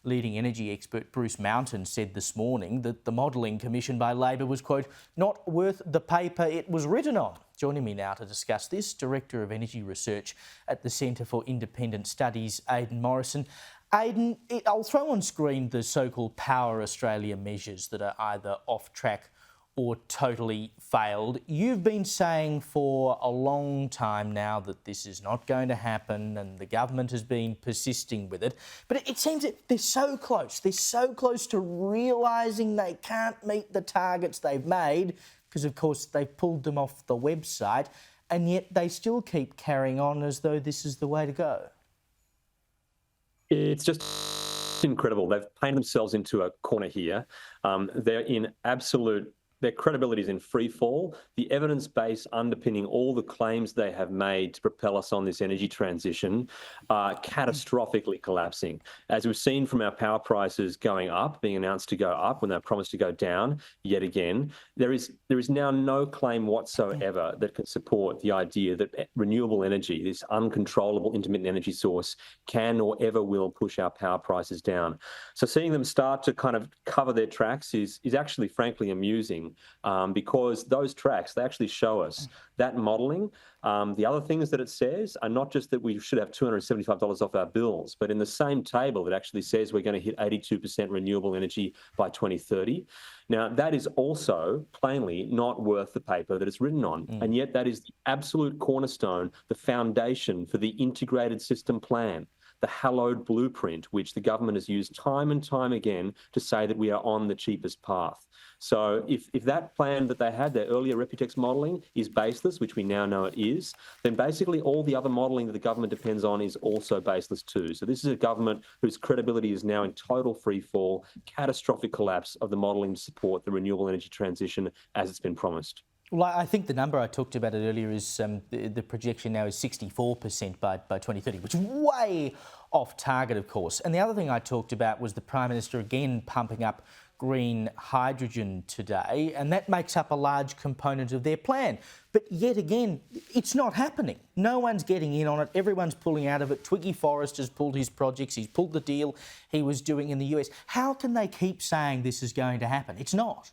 Leading energy expert Bruce Mountain said this morning that the modelling commissioned by Labor was, quote, not worth the paper it was written on. Joining me now to discuss this, Director of Energy Research at the Centre for Independent Studies, Aidan Morrison. Aidan, I'll throw on screen the so-called Power Australia measures that are either off track or totally failed. You've been saying for a long time now that this is not going to happen, and the government has been persisting with it. But it seems that they're so close. They're so close to realising they can't meet the targets they've made because, of course, they've pulled them off the website, and yet they still keep carrying on as though this is the way to go. It's just incredible. They've painted themselves into a corner here. They're in absolute... Their credibility is in free fall. The evidence base underpinning all the claims they have made to propel us on this energy transition are catastrophically collapsing. As we've seen from our power prices going up, being announced to go up when they're promised to go down yet again, there is now no claim whatsoever that can support the idea that renewable energy, this uncontrollable intermittent energy source, can or ever will push our power prices down. So seeing them start to kind of cover their tracks is actually frankly amusing. Because those tracks, they actually show us that modelling. The other things that it says are not just that we should have $275 off our bills, but in the same table, it actually says we're going to hit 82% renewable energy by 2030. Now, that is also plainly not worth the paper that it's written on. And yet that is the absolute cornerstone, the foundation for the integrated system plan, the hallowed blueprint, which the government has used time and time again to say that we are on the cheapest path. So if that plan that they had, their earlier Reputex modelling, is baseless, which we now know it is, then basically all the other modelling that the government depends on is also baseless too. So this is a government whose credibility is now in total free fall, catastrophic collapse of the modelling to support the renewable energy transition as it's been promised. Well, I think the number I talked about it earlier is the projection now is 64% by 2030, which is way off target, of course. And the other thing I talked about was the Prime Minister again pumping up green hydrogen today, and that makes up a large component of their plan. But yet again, it's not happening. No one's getting in on it. Everyone's pulling out of it. Twiggy Forrest has pulled his projects. He's pulled the deal he was doing in the US. How can they keep saying this is going to happen? It's not.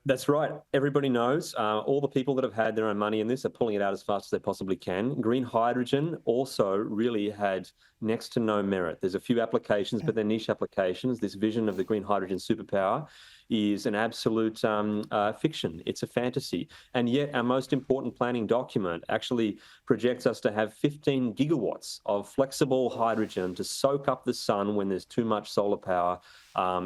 That's right. Everybody knows. All the people that have had their own money in this are pulling it out as fast as they possibly can. Green hydrogen also really had next to no merit. There's a few applications, but they're niche applications. This vision of the green hydrogen superpower is an absolute fiction. It's a fantasy. And yet our most important planning document actually projects us to have 15 gigawatts of flexible hydrogen to soak up the sun when there's too much solar power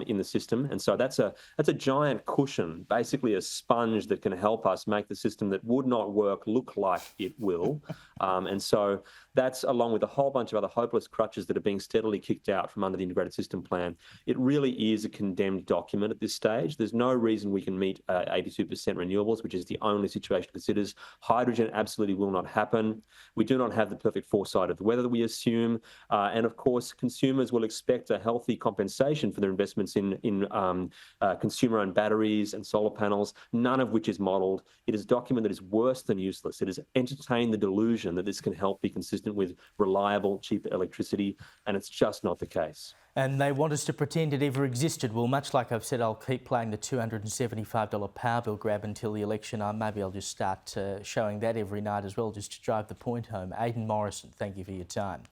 in the system. And so that's a giant cushion, basically a sponge that can help us make the system that would not work look like it will. And so that's, along with a whole bunch of other hopeless crutches that are being steadily kicked out from under the integrated system plan. It really is a condemned document at this stage. There's no reason we can meet 82% renewables, which is the only situation it considers. Hydrogen absolutely will not happen. We do not have the perfect foresight of the weather that we assume. And of course, consumers will expect a healthy compensation for their investments in consumer-owned batteries and solar panels, none of which is modelled. It is a document that is worse than useless. It has entertained the delusion that this can help be consistent with reliable, cheap electricity, and it's just not the case. And they want us to pretend it ever existed. Well, much like I've said, I'll keep playing the $275 power bill grab until the election. Maybe I'll just start showing that every night as well, just to drive the point home. Aidan Morrison, thank you for your time.